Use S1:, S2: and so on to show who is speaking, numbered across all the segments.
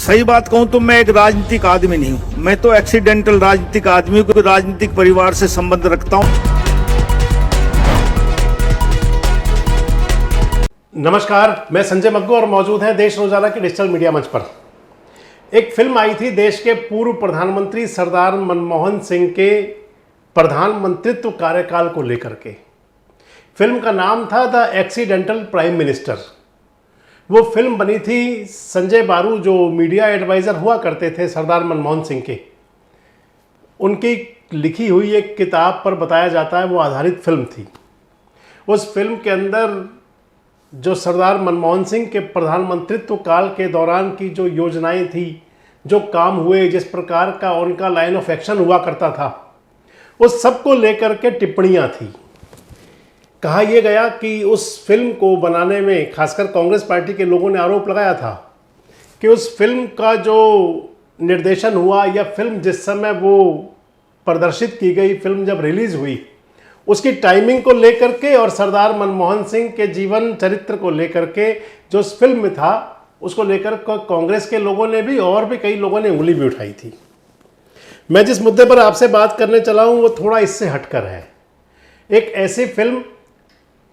S1: सही बात कहूं तो मैं एक राजनीतिक आदमी नहीं हूं। मैं तो एक्सीडेंटल राजनीतिक आदमी हूं, राजनीतिक परिवार से संबंध रखता हूं।
S2: नमस्कार, मैं संजय मग्गू और मौजूद हैं देश रोजाना के डिजिटल मीडिया मंच पर। एक फिल्म आई थी देश के पूर्व प्रधानमंत्री सरदार मनमोहन सिंह के प्रधानमंत्रित्व कार्यकाल को लेकर के। फिल्म का नाम था द एक्सीडेंटल प्राइम मिनिस्टर। वो फिल्म बनी थी संजय बारू, जो मीडिया एडवाइज़र हुआ करते थे सरदार मनमोहन सिंह के, उनकी लिखी हुई एक किताब पर बताया जाता है वो आधारित फिल्म थी। उस फिल्म के अंदर जो सरदार मनमोहन सिंह के प्रधानमंत्रित्व काल के दौरान की जो योजनाएं थी, जो काम हुए, जिस प्रकार का उनका लाइन ऑफ एक्शन हुआ करता था, उस सब को लेकर के टिप्पणियां थी। कहा यह गया कि उस फिल्म को बनाने में खासकर कांग्रेस पार्टी के लोगों ने आरोप लगाया था कि उस फिल्म का जो निर्देशन हुआ या फिल्म जिस समय वो प्रदर्शित की गई, फिल्म जब रिलीज़ हुई, उसकी टाइमिंग को लेकर के और सरदार मनमोहन सिंह के जीवन चरित्र को लेकर के जो उस फिल्म में था, उसको लेकर कांग्रेस के लोगों ने भी और भी कई लोगों ने उंगली भी उठाई थी। मैं जिस मुद्दे पर आपसे बात करने चला हूँ वो थोड़ा इससे हटकर है। एक ऐसी फिल्म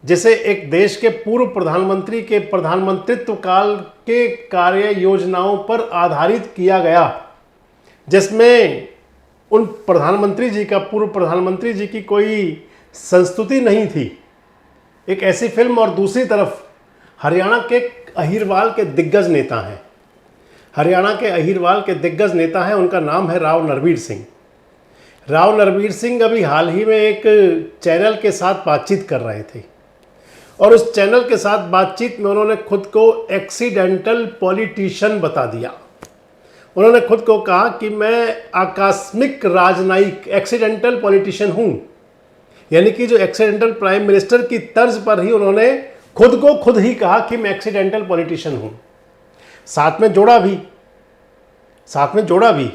S2: जिसे एक देश के पूर्व प्रधानमंत्री के प्रधानमंत्रित्व काल के कार्य योजनाओं पर आधारित किया गया, जिसमें उन प्रधानमंत्री जी का, पूर्व प्रधानमंत्री जी की कोई संस्तुति नहीं थी। एक ऐसी फिल्म, और दूसरी तरफ हरियाणा के अहीरवाल के दिग्गज नेता हैं। हरियाणा के अहीरवाल के दिग्गज नेता हैं, उनका नाम है राव नरवीर सिंह। राव नरवीर सिंह अभी हाल ही में एक चैनल के साथ बातचीत कर रहे थे और उस चैनल के साथ बातचीत में उन्होंने खुद को एक्सीडेंटल पॉलिटिशियन बता दिया। उन्होंने खुद को कहा कि मैं आकस्मिक राजनयिक एक्सीडेंटल पॉलिटिशियन हूं, यानी कि जो एक्सीडेंटल प्राइम मिनिस्टर की तर्ज पर ही उन्होंने खुद को खुद ही कहा कि मैं एक्सीडेंटल पॉलिटिशियन हूं। साथ में जोड़ा भी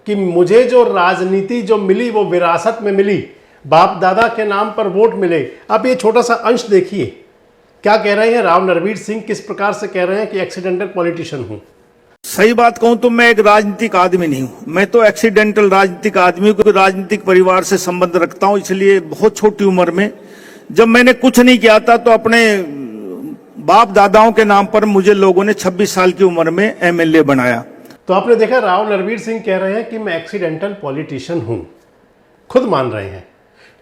S2: कि मुझे जो राजनीति जो मिली वो विरासत में मिली, बाप दादा के नाम पर वोट मिले। आप ये छोटा सा अंश देखिए, क्या कह रहे हैं राव नरवीर सिंह, किस प्रकार से कह रहे हैं कि एक्सीडेंटल पॉलिटिशियन हूं।
S1: सही बात कहूं तो मैं एक राजनीतिक आदमी नहीं हूं। मैं तो एक्सीडेंटल राजनीतिक आदमी हूं, राजनीतिक परिवार से संबंध रखता हूं। इसलिए बहुत छोटी उम्र में, जब मैंने कुछ नहीं किया था, तो अपने बाप दादाओं के नाम पर मुझे लोगों ने 26 साल की उम्र में एमएलए बनाया।
S2: तो आपने देखा, राव नरवीर सिंह कह रहे हैं कि मैं एक्सीडेंटल पॉलिटिशियन हूं। खुद मान रहे हैं,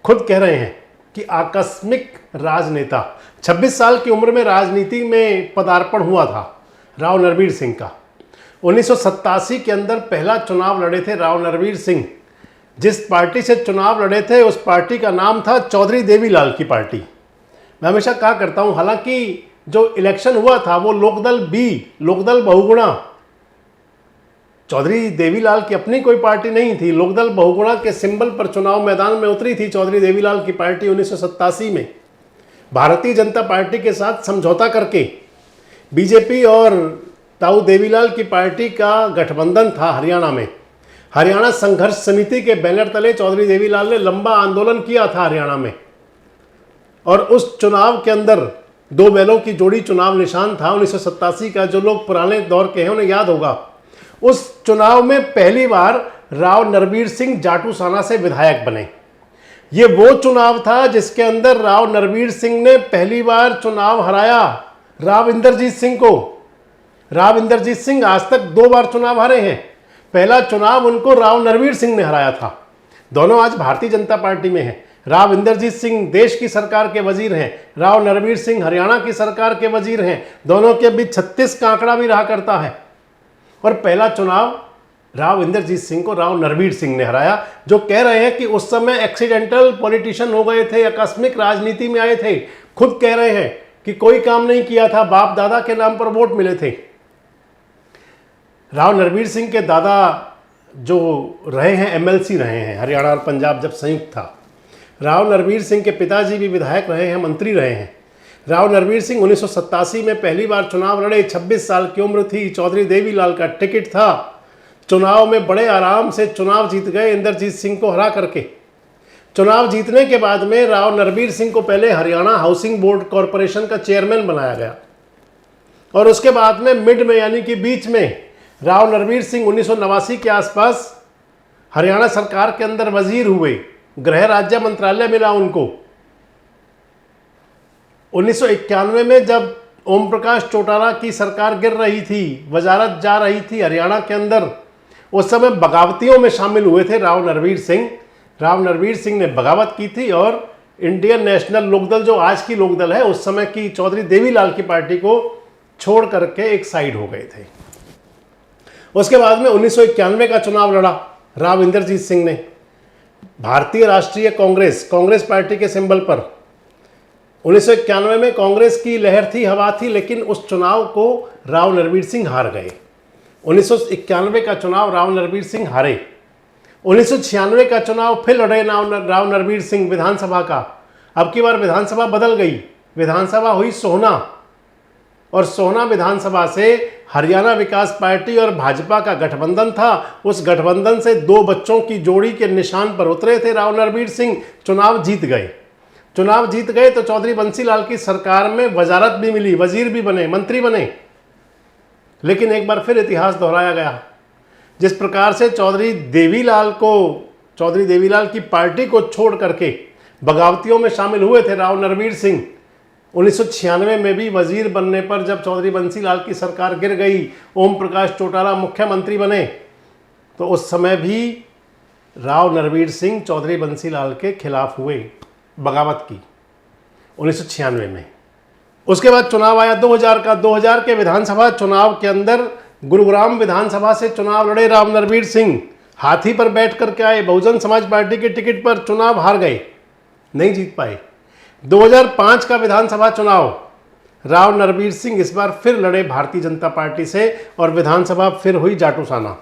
S2: खुद कह रहे हैं कि आकस्मिक राजनेता। 26 साल की उम्र में राजनीति में पदार्पण हुआ था राव नरवीर सिंह का। 1987 के अंदर पहला चुनाव लड़े थे राव नरवीर सिंह। जिस पार्टी से चुनाव लड़े थे उस पार्टी का नाम था चौधरी देवीलाल की पार्टी। मैं हमेशा कहा करता हूं, हालांकि जो इलेक्शन हुआ था वो लोकदल बहुगुणा, चौधरी देवीलाल की अपनी कोई पार्टी नहीं थी, लोकदल बहुगुणा के सिंबल पर चुनाव मैदान में उतरी थी चौधरी देवीलाल की पार्टी। 1987 में भारतीय जनता पार्टी के साथ समझौता करके बीजेपी और ताऊ देवीलाल की पार्टी का गठबंधन था हरियाणा में। हरियाणा संघर्ष समिति के बैनर तले चौधरी देवीलाल ने लंबा आंदोलन किया था हरियाणा में, और उस चुनाव के अंदर दो बैलों की जोड़ी चुनाव निशान था 1987 का। जो लोग पुराने दौर के हैं उन्हें याद होगा, उस चुनाव में पहली बार राव नरवीर सिंह जाटूसाना से विधायक बने। ये वो चुनाव था जिसके अंदर राव नरवीर सिंह ने पहली बार चुनाव हराया राव इंद्रजीत सिंह को। राव इंद्रजीत सिंह आज तक 2 बार चुनाव हारे हैं, पहला चुनाव उनको राव नरवीर सिंह ने हराया था। दोनों आज भारतीय जनता पार्टी में हैं। राव इंद्रजीत सिंह देश की सरकार के वजीर हैं, राव नरवीर सिंह हरियाणा की सरकार के वजीर हैं। दोनों के बीच 36 का आंकड़ा भी रहा करता है, और पहला चुनाव राव इंद्रजीत सिंह को राव नरवीर सिंह ने हराया। जो कह रहे हैं कि उस समय एक्सीडेंटल पॉलिटिशियन हो गए थे, आकस्मिक राजनीति में आए थे, खुद कह रहे हैं कि कोई काम नहीं किया था, बाप दादा के नाम पर वोट मिले थे। राव नरवीर सिंह के दादा जो रहे हैं, एमएलसी रहे हैं, हरियाणा और पंजाब जब संयुक्त था। राव नरवीर सिंह के पिताजी भी विधायक रहे हैं, मंत्री रहे हैं। राव नरवीर सिंह 1987 में पहली बार चुनाव लड़े, 26 साल की उम्र थी, चौधरी देवीलाल का टिकट था। चुनाव में बड़े आराम से चुनाव जीत गए इंद्रजीत सिंह को हरा करके। चुनाव जीतने के बाद में राव नरवीर सिंह को पहले हरियाणा हाउसिंग बोर्ड कॉरपोरेशन का चेयरमैन बनाया गया, और उसके बाद में मिड में यानी कि बीच में राव नरवीर सिंह 1989 के आसपास हरियाणा सरकार के अंदर वजीर हुए, गृह राज्य मंत्रालय मिला उनको। 1991 में जब ओम प्रकाश चौटाला की सरकार गिर रही थी, वजारत जा रही थी हरियाणा के अंदर, उस समय बगावतियों में शामिल हुए थे राव नरवीर सिंह। राव नरवीर सिंह ने बगावत की थी और इंडियन नेशनल लोकदल, जो आज की लोकदल है, उस समय की चौधरी देवीलाल की पार्टी को छोड़ करके एक साइड हो गए थे। उसके बाद में 1991 का चुनाव लड़ा राव इंद्रजीत सिंह ने भारतीय राष्ट्रीय कांग्रेस पार्टी के सिंबल पर। 1991 में कांग्रेस की लहर थी, हवा थी, लेकिन उस चुनाव को राव नरवीर सिंह हार गए। 1991 का चुनाव राव नरवीर सिंह हारे। 1996 का चुनाव फिर लड़े राव नरवीर सिंह विधानसभा का। अब की बार विधानसभा बदल गई, विधानसभा हुई सोहना, और सोहना विधानसभा से हरियाणा विकास पार्टी और भाजपा का गठबंधन था। उस गठबंधन से दो बच्चों की जोड़ी के निशान पर उतरे थे राव नरवीर सिंह, चुनाव जीत गए। चुनाव जीत गए तो चौधरी बंसीलाल की सरकार में वजारत भी मिली, वजीर भी बने, मंत्री बने। लेकिन एक बार फिर इतिहास दोहराया गया। जिस प्रकार से चौधरी देवीलाल की पार्टी को छोड़ करके बगावतियों में शामिल हुए थे राव नरवीर सिंह, 1996 में भी वजीर बनने पर जब चौधरी बंसीलाल की सरकार गिर गई, ओम प्रकाश चौटाला मुख्यमंत्री बने, तो उस समय भी राव नरवीर सिंह चौधरी बंसीलाल के खिलाफ हुए, बगावत की 1996 में। उसके बाद चुनाव आया 2000 का। 2000 के विधानसभा चुनाव के अंदर गुरुग्राम विधानसभा से चुनाव लड़े राव नरवीर सिंह, हाथी पर बैठ करके आए, बहुजन समाज पार्टी के टिकट पर, चुनाव हार गए, नहीं जीत पाए। 2005 का विधानसभा चुनाव, राव नरवीर सिंह इस बार फिर लड़े भारतीय जनता पार्टी से और विधानसभा फिर हुई जाटूसाना,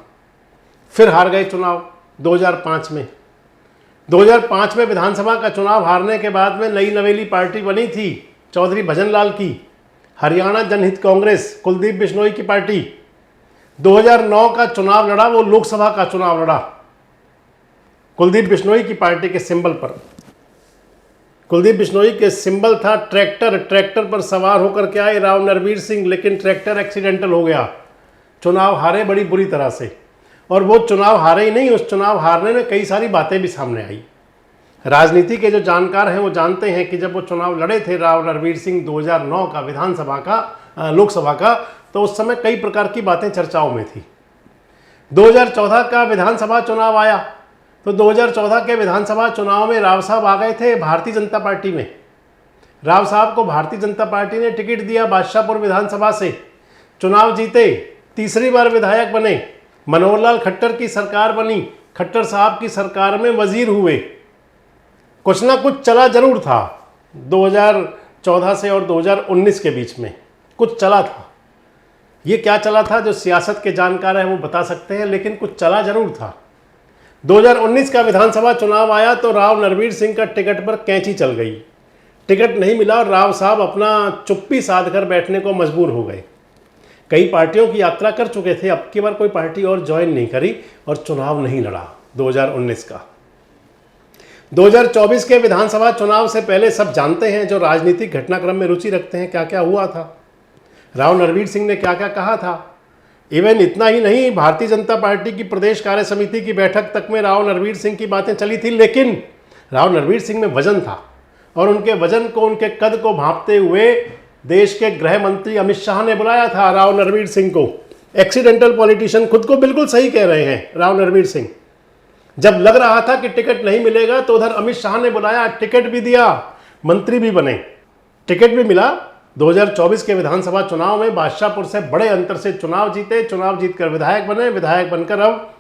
S2: फिर हार गए चुनाव 2005 में। 2005 में विधानसभा का चुनाव हारने के बाद में नई नवेली पार्टी बनी थी चौधरी भजनलाल की, हरियाणा जनहित कांग्रेस, कुलदीप बिश्नोई की पार्टी। 2009 का चुनाव लड़ा, वो लोकसभा का चुनाव लड़ा कुलदीप बिश्नोई की पार्टी के सिंबल पर। कुलदीप बिश्नोई के सिंबल था ट्रैक्टर, ट्रैक्टर पर सवार होकर के आए राव नरवीर सिंह, लेकिन ट्रैक्टर एक्सीडेंटल हो गया, चुनाव हारे बड़ी बुरी तरह से। और वो चुनाव हारे ही नहीं, उस चुनाव हारने में कई सारी बातें भी सामने आई। राजनीति के जो जानकार हैं वो जानते हैं कि जब वो चुनाव लड़े थे राव नरवीर सिंह 2009 का विधानसभा का, लोकसभा का, तो उस समय कई प्रकार की बातें चर्चाओं में थी। 2014 का विधानसभा चुनाव आया तो 2014 के विधानसभा चुनाव में राव साहब आ गए थे भारतीय जनता पार्टी में। राव साहब को भारतीय जनता पार्टी ने टिकट दिया बादशाहपुर विधानसभा से, चुनाव जीते, तीसरी बार विधायक बने, मनोहर लाल खट्टर की सरकार बनी, खट्टर साहब की सरकार में वजीर हुए। कुछ ना कुछ चला जरूर था 2014 से और 2019 के बीच में, कुछ चला था। ये क्या चला था जो सियासत के जानकार हैं वो बता सकते हैं, लेकिन कुछ चला जरूर था। 2019 का विधानसभा चुनाव आया तो राव नरवीर सिंह का टिकट पर कैंची चल गई, टिकट नहीं मिला और राव साहब अपना चुप्पी साध कर बैठने को मजबूर हो गए। कई पार्टियों की यात्रा कर चुके थे, अब की बार कोई पार्टी और ज्वाइन नहीं करी और चुनाव नहीं लड़ा 2019 का। 2024 के विधानसभा चुनाव से पहले सब जानते हैं, जो राजनीतिक घटनाक्रम में रुचि रखते हैं, क्या क्या हुआ था, राव नरवीर सिंह ने क्या क्या कहा था। इवन इतना ही नहीं, भारतीय जनता पार्टी की प्रदेश कार्य समिति की बैठक तक में राव नरवीर सिंह की बातें चली थी, लेकिन राव नरवीर सिंह में वजन था और उनके वजन को, उनके कद को भांपते हुए देश के गृह मंत्री अमित शाह ने बुलाया था राव नरवीर सिंह को। एक्सीडेंटल पॉलिटिशियन, खुद को बिल्कुल सही कह रहे हैं राव नरवीर सिंह। जब लग रहा था कि टिकट नहीं मिलेगा तो उधर अमित शाह ने बुलाया, टिकट भी दिया, मंत्री भी बने, टिकट भी मिला। 2024 के विधानसभा चुनाव में बादशाहपुर से बड़े अंतर से चुनाव जीते, चुनाव जीतकर विधायक बने, विधायक बनकर अब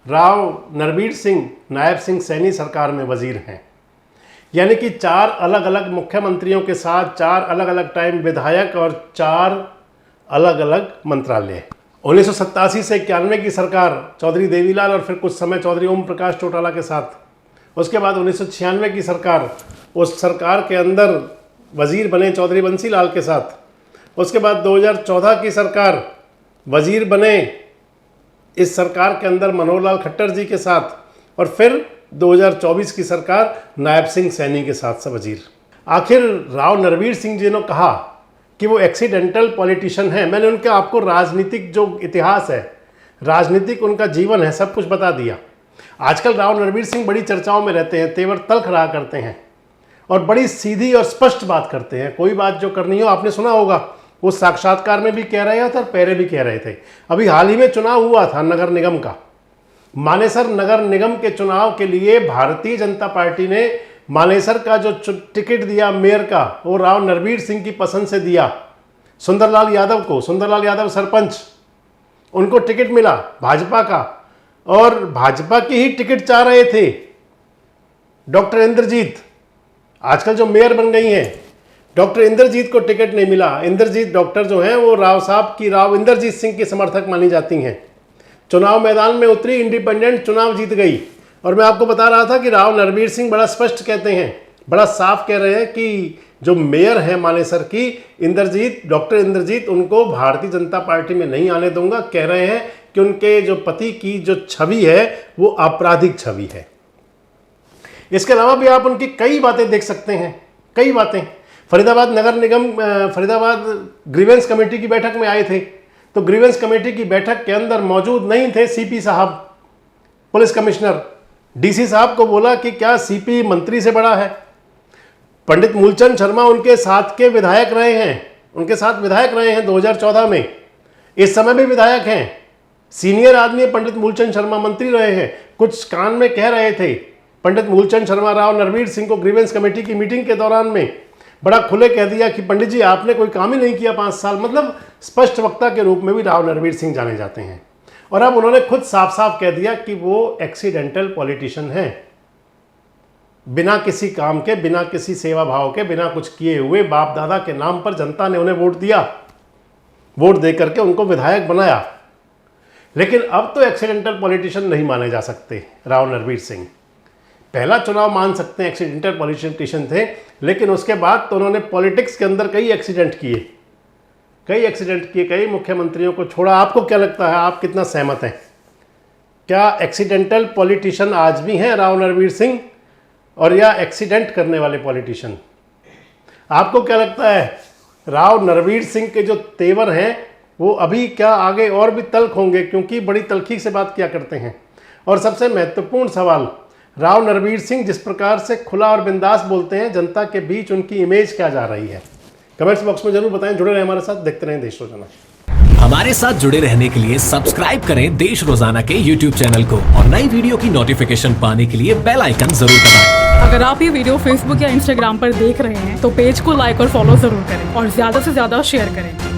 S2: राव नरवीर सिंह नायब सिंह सैनी सरकार में वजीर हैं। यानी कि 4 अलग अलग मुख्यमंत्रियों के साथ 4 अलग अलग टाइम विधायक और 4 अलग अलग मंत्रालय। 1987 से 91 की सरकार चौधरी देवीलाल और फिर कुछ समय चौधरी ओम प्रकाश चौटाला के साथ। उसके बाद 1996 की सरकार, उस सरकार के अंदर वजीर बने चौधरी बंसीलाल के साथ। उसके बाद 2014 की सरकार, वजीर बने इस सरकार के अंदर मनोहर लाल खट्टर जी के साथ, और फिर 2024 की सरकार नायब सिंह सैनी के साथ से वजीर। आखिर राव नरवीर सिंह जी ने कहा कि वो एक्सीडेंटल पॉलिटिशियन हैं। मैंने उनके आपको राजनीतिक जो इतिहास है, राजनीतिक उनका जीवन है, सब कुछ बता दिया। आजकल राव नरवीर सिंह बड़ी चर्चाओं में रहते हैं, तेवर तल्ख रहा करते हैं और बड़ी सीधी और स्पष्ट बात करते हैं। कोई बात जो करनी हो, आपने सुना होगा, वो साक्षात्कार में भी कह रहे थे और पहले भी कह रहे थे। अभी हाल ही में चुनाव हुआ था नगर निगम का। मानेसर नगर निगम के चुनाव के लिए भारतीय जनता पार्टी ने मानेसर का जो टिकट दिया मेयर का, वो राव नरवीर सिंह की पसंद से दिया सुंदरलाल यादव को। सुंदरलाल यादव सरपंच, उनको टिकट मिला भाजपा का, और भाजपा की ही टिकट चाह रहे थे डॉक्टर इंद्रजीत, आजकल जो मेयर बन गई हैं। डॉक्टर इंद्रजीत को टिकट नहीं मिला। इंद्रजीत डॉक्टर जो हैं वो राव साहब की, राव इंद्रजीत सिंह की समर्थक मानी जाती हैं। चुनाव मैदान में उतरी, इंडिपेंडेंट चुनाव जीत गई। और मैं आपको बता रहा था कि राव नरवीर सिंह बड़ा स्पष्ट कहते हैं, बड़ा साफ कह रहे हैं कि जो मेयर है मानेसर की, इंद्रजीत, डॉक्टर इंद्रजीत, उनको भारतीय जनता पार्टी में नहीं आने दूंगा। कह रहे हैं कि उनके जो पति की जो छवि है वो आपराधिक छवि है। इसके अलावा भी आप उनकी कई बातें देख सकते हैं, कई बातें। फरीदाबाद नगर निगम, फरीदाबाद ग्रीवेंस कमेटी की बैठक में आए थे, तो ग्रीवेंस कमेटी की बैठक के अंदर मौजूद नहीं थे सीपी साहब, पुलिस कमिश्नर। डीसी साहब को बोला कि क्या सीपी मंत्री से बड़ा है? पंडित मूलचंद शर्मा उनके साथ के विधायक रहे हैं, उनके साथ विधायक रहे हैं 2014 में, इस समय भी विधायक हैं, सीनियर आदमी पंडित मूलचंद शर्मा, मंत्री रहे हैं। कुछ कान में कह रहे थे पंडित मूलचंद शर्मा राव नरवीर सिंह को ग्रीवेंस कमेटी की मीटिंग के दौरान में, बड़ा खुले कह दिया कि पंडित जी आपने कोई काम ही नहीं किया 5 साल। मतलब स्पष्ट वक्ता के रूप में भी राव नरवीर सिंह जाने जाते हैं। और अब उन्होंने खुद साफ साफ कह दिया कि वो एक्सीडेंटल पॉलिटिशियन हैं, बिना किसी काम के, बिना किसी सेवा भाव के, बिना कुछ किए हुए, बाप दादा के नाम पर जनता ने उन्हें वोट दिया, वोट दे करके उनको विधायक बनाया। लेकिन अब तो एक्सीडेंटल पॉलिटिशियन नहीं माने जा सकते राव नरवीर सिंह। पहला चुनाव मान सकते हैं एक्सीडेंटल पॉलिटिशियन थे, लेकिन उसके बाद तो उन्होंने पॉलिटिक्स के अंदर कई एक्सीडेंट किए, कई मुख्यमंत्रियों को छोड़ा। आपको क्या लगता है, आप कितना सहमत हैं? क्या एक्सीडेंटल पॉलिटिशियन आज भी हैं राव नरवीर सिंह, और या एक्सीडेंट करने वाले पॉलिटिशियन? आपको क्या लगता है, राव नरवीर सिंह के जो तेवर हैं वो अभी क्या आगे और भी तल्ख होंगे? क्योंकि बड़ी तल्खी से बात किया करते हैं। और सबसे महत्वपूर्ण सवाल, राव नरवीर सिंह जिस प्रकार से खुला और बिंदास बोलते हैं, जनता के बीच उनकी इमेज क्या जा रही है? कमेंट्स बॉक्स में जरूर बताएं। जुड़े रहें हमारे साथ, देखते रहें देश रोजाना।
S3: हमारे साथ जुड़े रहने के लिए सब्सक्राइब करें देश रोजाना के YouTube चैनल को, और नई वीडियो की नोटिफिकेशन पाने के लिए बेल आइकन जरूर दबाएं।
S4: अगर आप ये वीडियो Facebook या Instagram पर देख रहे हैं तो पेज को लाइक और फॉलो जरूर करें और ज्यादा से ज्यादा शेयर करें।